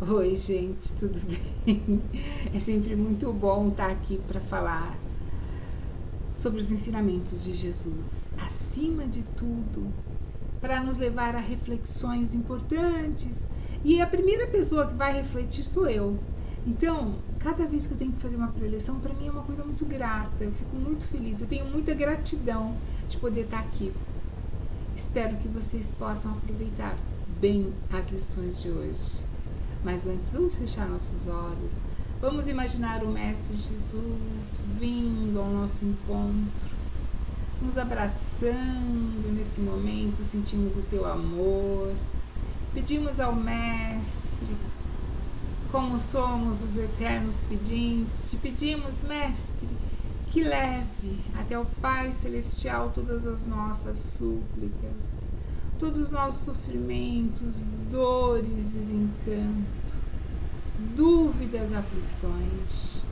Oi, gente, tudo bem? É sempre muito bom estar aqui para falar sobre os ensinamentos de Jesus, acima de tudo, para nos levar a reflexões importantes. E a primeira pessoa que vai refletir sou eu. Então, cada vez que eu tenho que fazer uma preleção, para mim é uma coisa muito grata. Eu fico muito feliz, eu tenho muita gratidão de poder estar aqui. Espero que vocês possam aproveitar bem as lições de hoje. Mas antes, vamos fechar nossos olhos. Vamos imaginar o Mestre Jesus vindo ao nosso encontro, nos abraçando nesse momento, sentimos o teu amor. Pedimos ao Mestre, como somos os eternos pedintes, te pedimos, Mestre, que leve até o Pai Celestial todas as nossas súplicas, todos os nossos sofrimentos, dores, desencanto, dúvidas, aflições,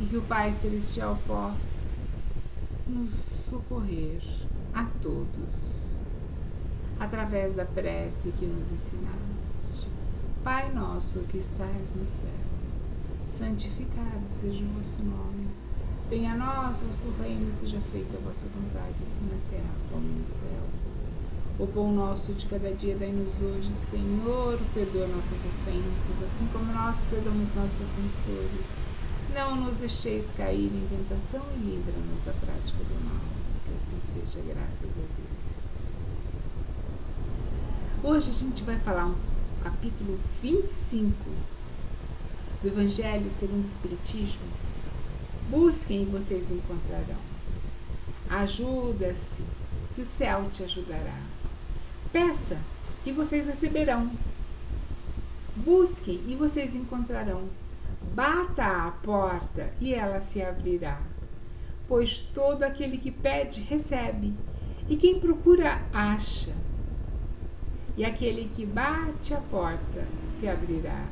e que o Pai Celestial possa nos socorrer a todos, através da prece que nos ensinaste. Pai nosso que estais no céu, santificado seja o vosso nome. Venha a nós o vosso reino, seja feita a vossa vontade, assim na terra como no céu. O pão nosso de cada dia dai-nos hoje, Senhor, perdoa nossas ofensas, assim como nós perdoamos nossos ofensores. Não nos deixeis cair em tentação e livra-nos da prática do mal. Que assim seja, graças a Deus. Hoje a gente vai falar um capítulo 25 do Evangelho segundo o Espiritismo. Busquem e vocês encontrarão. Ajuda-se, que o céu te ajudará. Peça e vocês receberão. Busquem e vocês encontrarão. Bata à porta e ela se abrirá. Pois todo aquele que pede, recebe. E quem procura, acha. E aquele que bate à porta, se abrirá.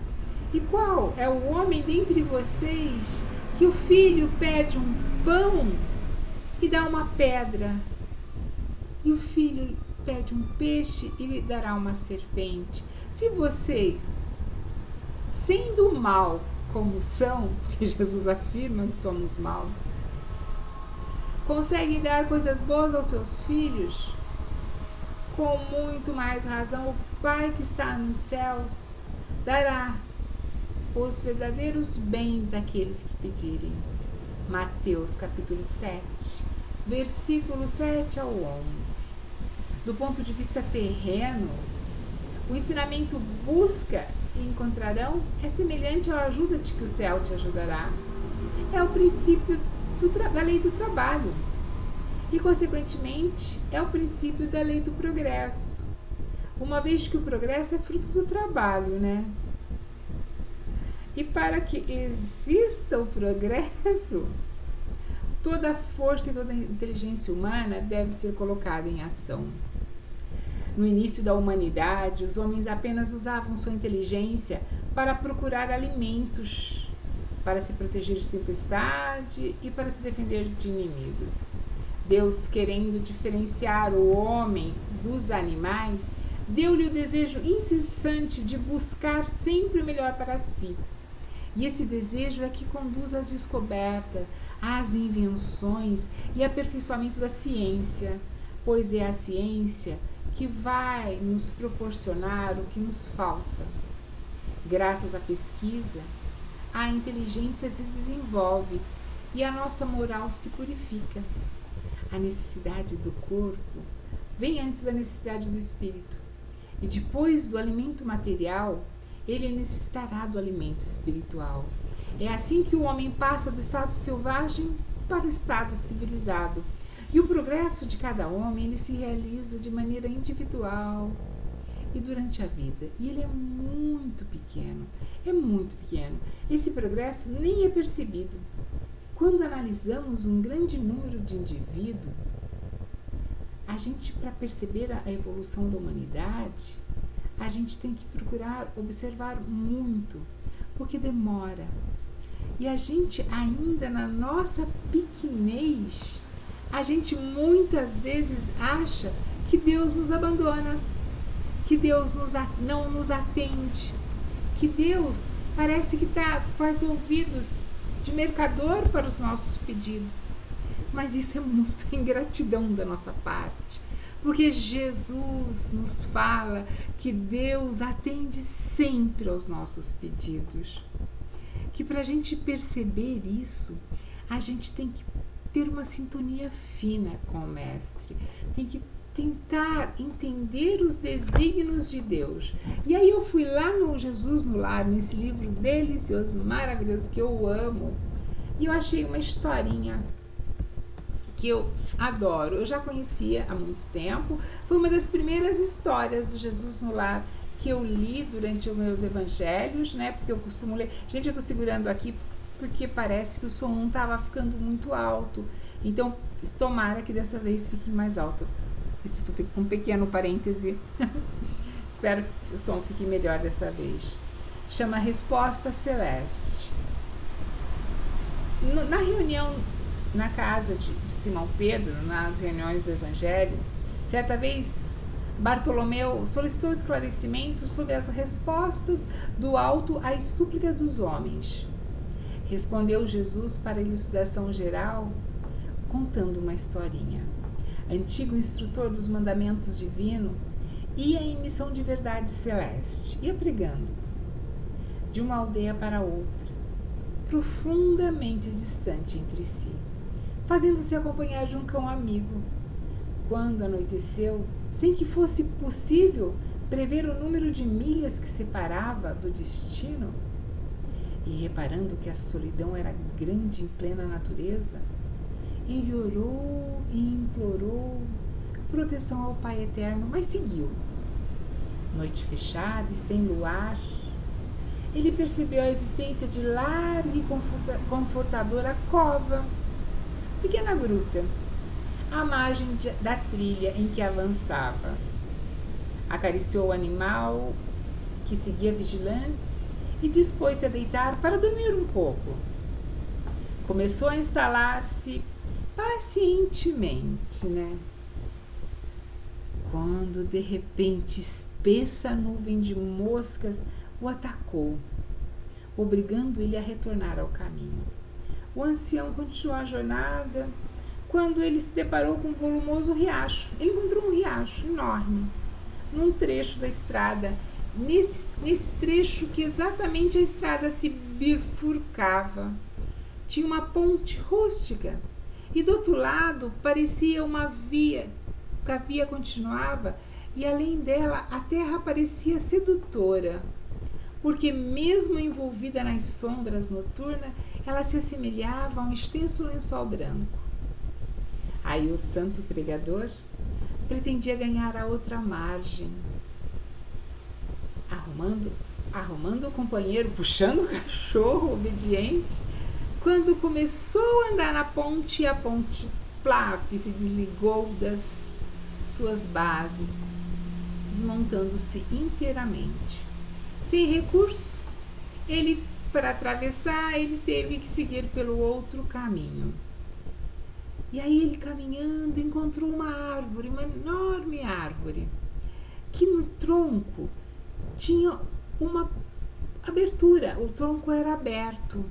E qual é o homem dentre vocês que o filho pede um pão e dá uma pedra? E o filho pede um peixe e lhe dará uma serpente? Se vocês, sendo mal como são, porque Jesus afirma que somos mal, conseguem dar coisas boas aos seus filhos, com muito mais razão o Pai que está nos céus dará os verdadeiros bens àqueles que pedirem. Mateus capítulo 7, versículo 7 ao 11. Do ponto de vista terreno, o ensinamento busca e encontrarão é semelhante ao ajuda-te que o céu te ajudará. É o princípio da lei do trabalho e, consequentemente, é o princípio da lei do progresso, uma vez que o progresso é fruto do trabalho, né? E para que exista o progresso, toda a força e toda a inteligência humana deve ser colocada em ação. No início da humanidade, os homens apenas usavam sua inteligência para procurar alimentos, para se proteger de tempestade e para se defender de inimigos. Deus, querendo diferenciar o homem dos animais, deu-lhe o desejo incessante de buscar sempre o melhor para si. E esse desejo é que conduz às descobertas, às invenções e aperfeiçoamento da ciência, pois é a ciência que vai nos proporcionar o que nos falta. Graças à pesquisa, a inteligência se desenvolve e a nossa moral se purifica. A necessidade do corpo vem antes da necessidade do espírito, e depois do alimento material, ele necessitará do alimento espiritual. É assim que o homem passa do estado selvagem para o estado civilizado. E o progresso de cada homem, ele se realiza de maneira individual e durante a vida. E ele é muito pequeno, Esse progresso nem é percebido. Quando analisamos um grande número de indivíduos, a gente, para perceber a evolução da humanidade, a gente tem que procurar observar muito, porque demora. E a gente ainda na nossa pequenez, a gente muitas vezes acha que Deus nos abandona, que Deus não nos atende, que Deus parece que faz ouvidos de mercador para os nossos pedidos. Mas isso é muita ingratidão da nossa parte, porque Jesus nos fala que Deus atende sempre aos nossos pedidos. Que para a gente perceber isso, a gente tem que ter uma sintonia fina com o Mestre, tem que tentar entender os desígnios de Deus. E aí eu fui lá no Jesus no Lar, nesse livro delicioso, maravilhoso, que eu amo, e eu achei uma historinha que eu adoro. Eu já conhecia há muito tempo, foi uma das primeiras histórias do Jesus no Lar que eu li durante os meus evangelhos, né? Porque eu costumo ler. Gente, eu tô segurando aqui porque parece que o som não estava ficando muito alto. Então, tomara que dessa vez fique mais alto. Esse foi um pequeno parêntese. Espero que o som fique melhor dessa vez. Chama Resposta Celeste. Na reunião na casa de Simão Pedro, nas reuniões do Evangelho, certa vez Bartolomeu solicitou esclarecimentos sobre as respostas do alto às súplicas dos homens. Respondeu Jesus para a elucidação geral, contando uma historinha. Antigo instrutor dos mandamentos divinos, ia em missão de verdade celeste, ia pregando, de uma aldeia para outra, profundamente distante entre si, fazendo-se acompanhar de um cão amigo. Quando anoiteceu, sem que fosse possível prever o número de milhas que separava do destino, e reparando que a solidão era grande em plena natureza, ele orou e implorou proteção ao Pai Eterno, mas seguiu. Noite fechada e sem luar, ele percebeu a existência de larga e confortadora cova, pequena gruta, à margem da trilha em que avançava. Acariciou o animal que seguia vigilante e dispôs-se a deitar para dormir um pouco. Começou a instalar-se pacientemente, né? Quando de repente espessa nuvem de moscas o atacou, obrigando ele a retornar ao caminho. O ancião continuou a jornada quando ele se deparou com um volumoso riacho. Ele encontrou um riacho enorme num trecho da estrada, nesse trecho que exatamente a estrada se bifurcava. Tinha uma ponte rústica e do outro lado parecia uma via, que a via continuava, e além dela a terra parecia sedutora, porque mesmo envolvida nas sombras noturnas, ela se assemelhava a um extenso lençol branco. Aí o santo pregador pretendia ganhar a outra margem, arrumando o companheiro, puxando o cachorro obediente, quando começou a andar na ponte, e a ponte, plaf, se desligou das suas bases, desmontando-se inteiramente. Sem recurso, para atravessar, ele teve que seguir pelo outro caminho. E aí ele, caminhando, encontrou uma árvore, uma enorme árvore, que no tronco tinha uma abertura, o tronco era aberto.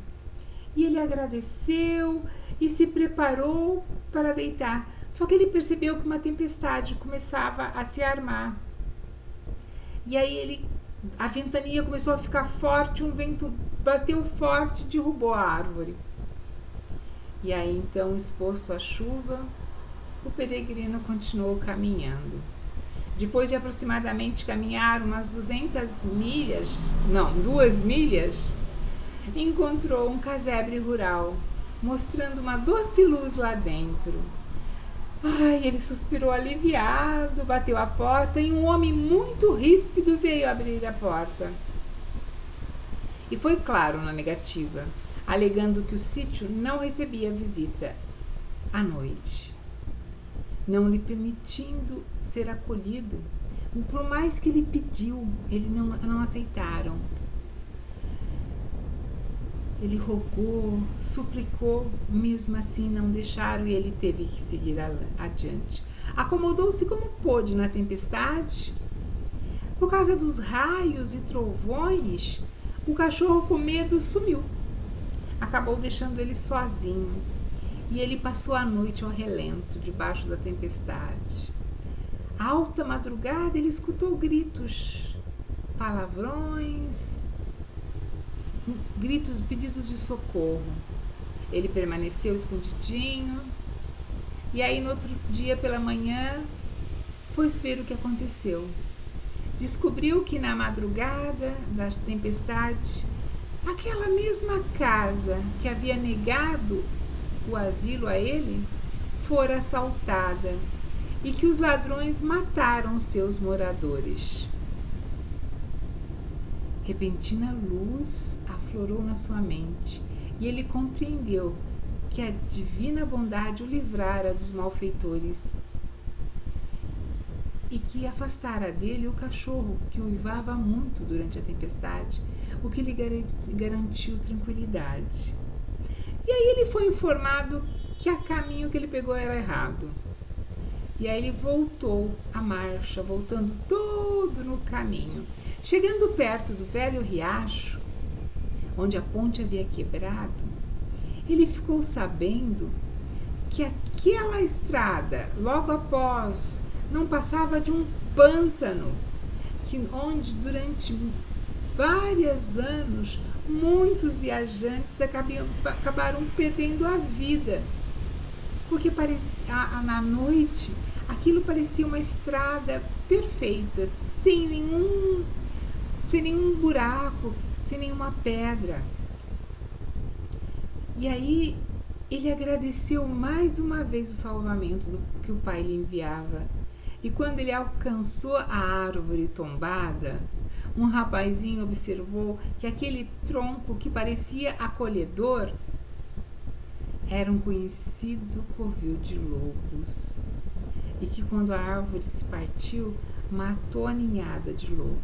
E ele agradeceu e se preparou para deitar. Só que ele percebeu que uma tempestade começava a se armar. E aí a ventania começou a ficar forte, um vento bateu forte e derrubou a árvore. E aí então, exposto à chuva, o peregrino continuou caminhando. Depois de aproximadamente caminhar umas 2 milhas, encontrou um casebre rural, mostrando uma doce luz lá dentro. Ai, ele suspirou aliviado, bateu a porta e um homem muito ríspido veio abrir a porta. E foi claro na negativa, alegando que o sítio não recebia visita à noite, não lhe permitindo ser acolhido. Por mais que ele pediu, ele não aceitaram. Ele rogou, suplicou, mesmo assim não deixaram e ele teve que seguir adiante. Acomodou-se como pôde na tempestade. Por causa dos raios e trovões, O cachorro, com medo, sumiu. Acabou deixando ele sozinho. E ele passou a noite ao relento, debaixo da tempestade. À alta madrugada, ele escutou gritos, palavrões, gritos, pedidos de socorro. Ele permaneceu escondidinho. E aí, no outro dia pela manhã, foi ver o que aconteceu. Descobriu que na madrugada da tempestade, aquela mesma casa que havia negado o asilo a ele fora assaltada e que os ladrões mataram seus moradores. Repentina luz aflorou na sua mente e ele compreendeu que a divina bondade o livrara dos malfeitores e que afastara dele o cachorro que uivava muito durante a tempestade, o que lhe garantiu tranquilidade. E aí ele foi informado que o caminho que ele pegou era errado. E aí ele voltou a marcha, voltando todo no caminho. Chegando perto do velho riacho, onde a ponte havia quebrado, ele ficou sabendo que aquela estrada, logo após, não passava de um pântano, onde durante vários anos muitos viajantes acabaram perdendo a vida, porque na noite aquilo parecia uma estrada perfeita, sem nenhum buraco, sem nenhuma pedra. E aí ele agradeceu mais uma vez o salvamento que o Pai lhe enviava. E quando ele alcançou a árvore tombada, um rapazinho observou que aquele tronco que parecia acolhedor era um conhecido covil de lobos, e que quando a árvore se partiu, matou a ninhada de lobo.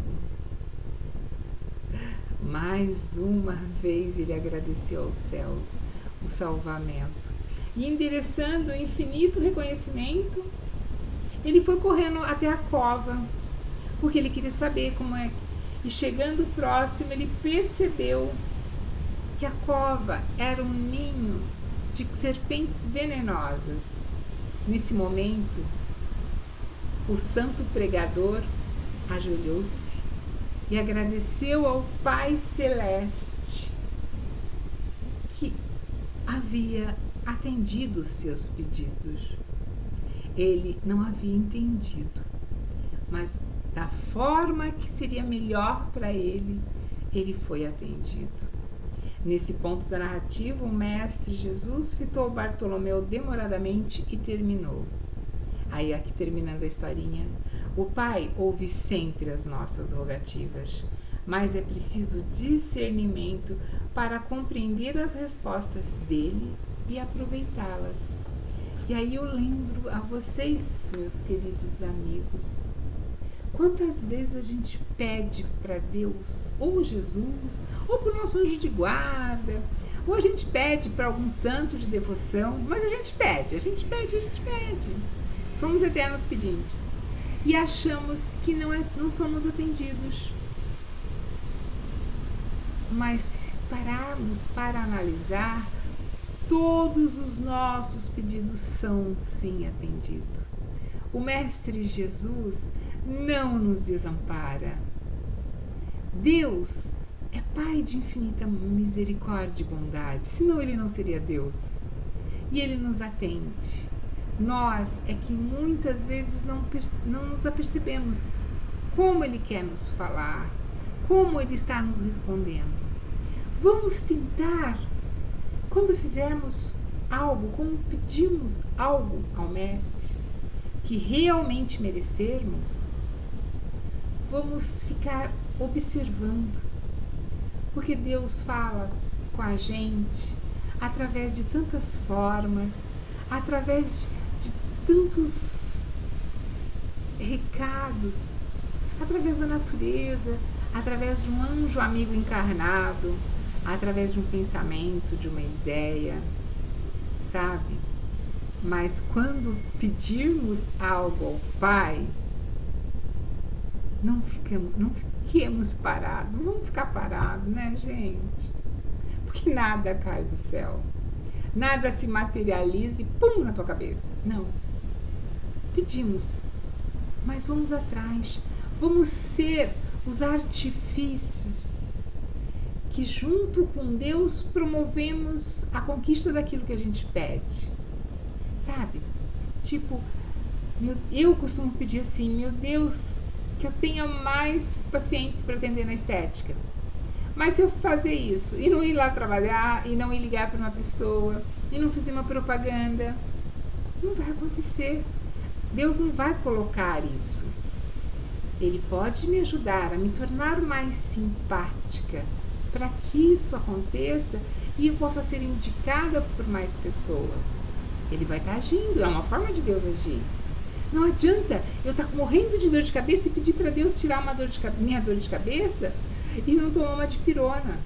Mais uma vez ele agradeceu aos céus o salvamento, e endereçando o infinito reconhecimento, ele foi correndo até a cova, porque ele queria saber como é. E chegando próximo, ele percebeu que a cova era um ninho de serpentes venenosas. Nesse momento, o santo pregador ajoelhou-se e agradeceu ao Pai Celeste que havia atendido os seus pedidos. Ele não havia entendido, mas da forma que seria melhor para ele, ele foi atendido. Nesse ponto da narrativa, o Mestre Jesus fitou Bartolomeu demoradamente e terminou. Aí, aqui terminando a historinha, o Pai ouve sempre as nossas rogativas, mas é preciso discernimento para compreender as respostas dele e aproveitá-las. E aí eu lembro a vocês, meus queridos amigos, quantas vezes a gente pede para Deus, ou Jesus, ou para o nosso anjo de guarda, ou a gente pede para algum santo de devoção, mas a gente pede. Somos eternos pedintes. E achamos que não somos atendidos. Mas se pararmos para analisar, todos os nossos pedidos são sim atendidos. O Mestre Jesus não nos desampara. Deus é Pai de infinita misericórdia e bondade, senão Ele não seria Deus. E Ele nos atende. Nós é que muitas vezes não nos apercebemos como Ele quer nos falar, como Ele está nos respondendo. Vamos tentar, quando fizermos algo, quando pedirmos algo ao Mestre que realmente merecermos, vamos ficar observando, porque Deus fala com a gente através de tantas formas, através de tantos recados, através da natureza, através de um anjo amigo encarnado, através de um pensamento, de uma ideia, sabe? Mas quando pedirmos algo ao Pai, não fiquemos parados, não vamos ficar parados, né, gente? Porque nada cai do céu, nada se materializa e pum na tua cabeça. Não. Pedimos, mas vamos atrás, vamos ser os artifícios que junto com Deus promovemos a conquista daquilo que a gente pede, sabe? Tipo, eu costumo pedir assim, meu Deus, que eu tenha mais pacientes para atender na estética. Mas se eu fazer isso e não ir lá trabalhar, e não ir ligar para uma pessoa, e não fazer uma propaganda, não vai acontecer. Deus não vai colocar isso. Ele pode me ajudar a me tornar mais simpática para que isso aconteça e eu possa ser indicada por mais pessoas. Ele vai estar agindo, é uma forma de Deus agir. Não adianta eu estar morrendo de dor de cabeça e pedir para Deus tirar minha dor de cabeça e não tomar uma dipirona.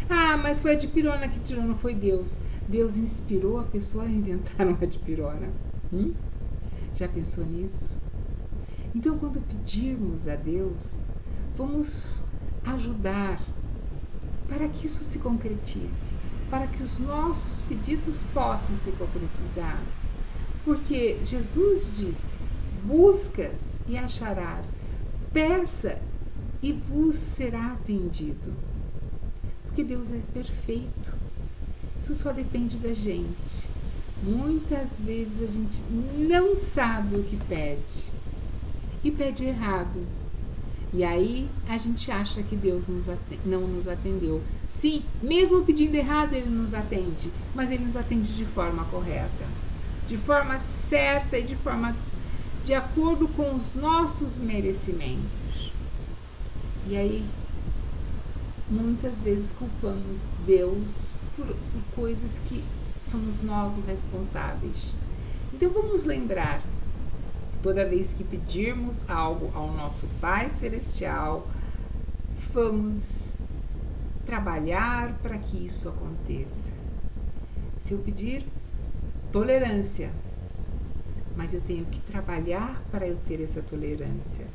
Ah, mas foi a dipirona que tirou, não foi Deus. Deus inspirou a pessoa a inventar uma dipirona. Já pensou nisso? Então, quando pedirmos a Deus, vamos ajudar para que isso se concretize, para que os nossos pedidos possam se concretizar. Porque Jesus disse, buscas e acharás, peça e vos será atendido. Porque Deus é perfeito. Isso só depende da gente. Muitas vezes a gente não sabe o que pede e pede errado. E aí a gente acha que Deus não nos atendeu. Sim, mesmo pedindo errado Ele nos atende, mas Ele nos atende de forma correta, de forma certa e de acordo com os nossos merecimentos. E aí, muitas vezes culpamos Deus por coisas que somos nós os responsáveis. Então vamos lembrar, toda vez que pedirmos algo ao nosso Pai Celestial, vamos trabalhar para que isso aconteça. Se eu pedir tolerância, mas eu tenho que trabalhar para eu ter essa tolerância.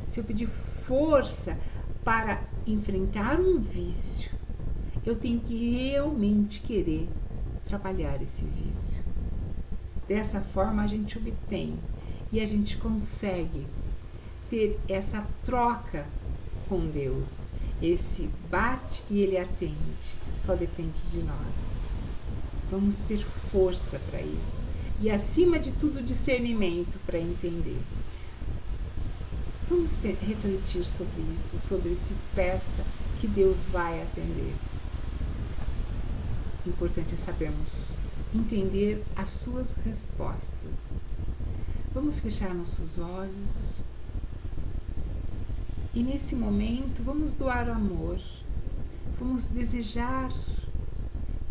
Se eu pedir força para enfrentar um vício, eu tenho que realmente querer trabalhar esse vício. Dessa forma a gente obtém e a gente consegue ter essa troca com Deus. Esse bate e Ele atende, só depende de nós. Vamos ter força para isso e, acima de tudo, discernimento para entender. Vamos refletir sobre isso, sobre esse peça que Deus vai atender. O importante é sabermos entender as suas respostas. Vamos fechar nossos olhos e, nesse momento, vamos doar amor. Vamos desejar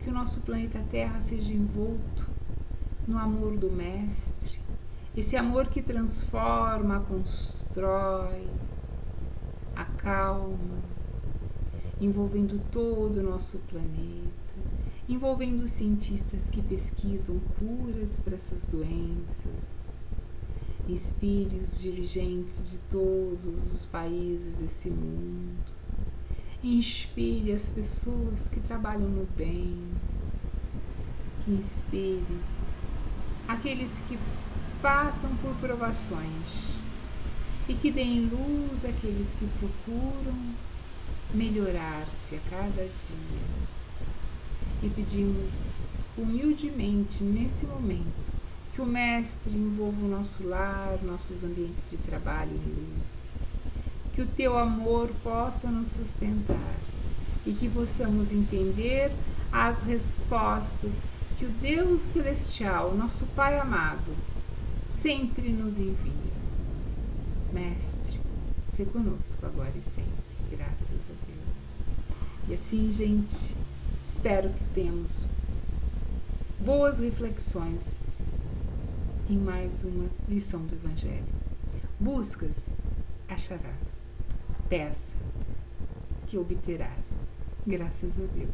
que o nosso planeta Terra seja envolto no amor do Mestre, esse amor que transforma, constrói, acalma, envolvendo todo o nosso planeta, envolvendo os cientistas que pesquisam curas para essas doenças. Inspire os dirigentes de todos os países desse mundo. Inspire as pessoas que trabalham no bem. Inspire aqueles que passam por provações e que deem luz àqueles que procuram melhorar-se a cada dia. E pedimos humildemente nesse momento que o Mestre envolva o nosso lar, nossos ambientes de trabalho em luz. Que o Teu amor possa nos sustentar e que possamos entender as respostas que o Deus Celestial, nosso Pai amado, sempre nos envia. Mestre, se conosco agora e sempre, graças a Deus. E assim, gente, espero que tenhamos boas reflexões em mais uma lição do Evangelho. Buscas, acharás. Peça, que obterás. Graças a Deus.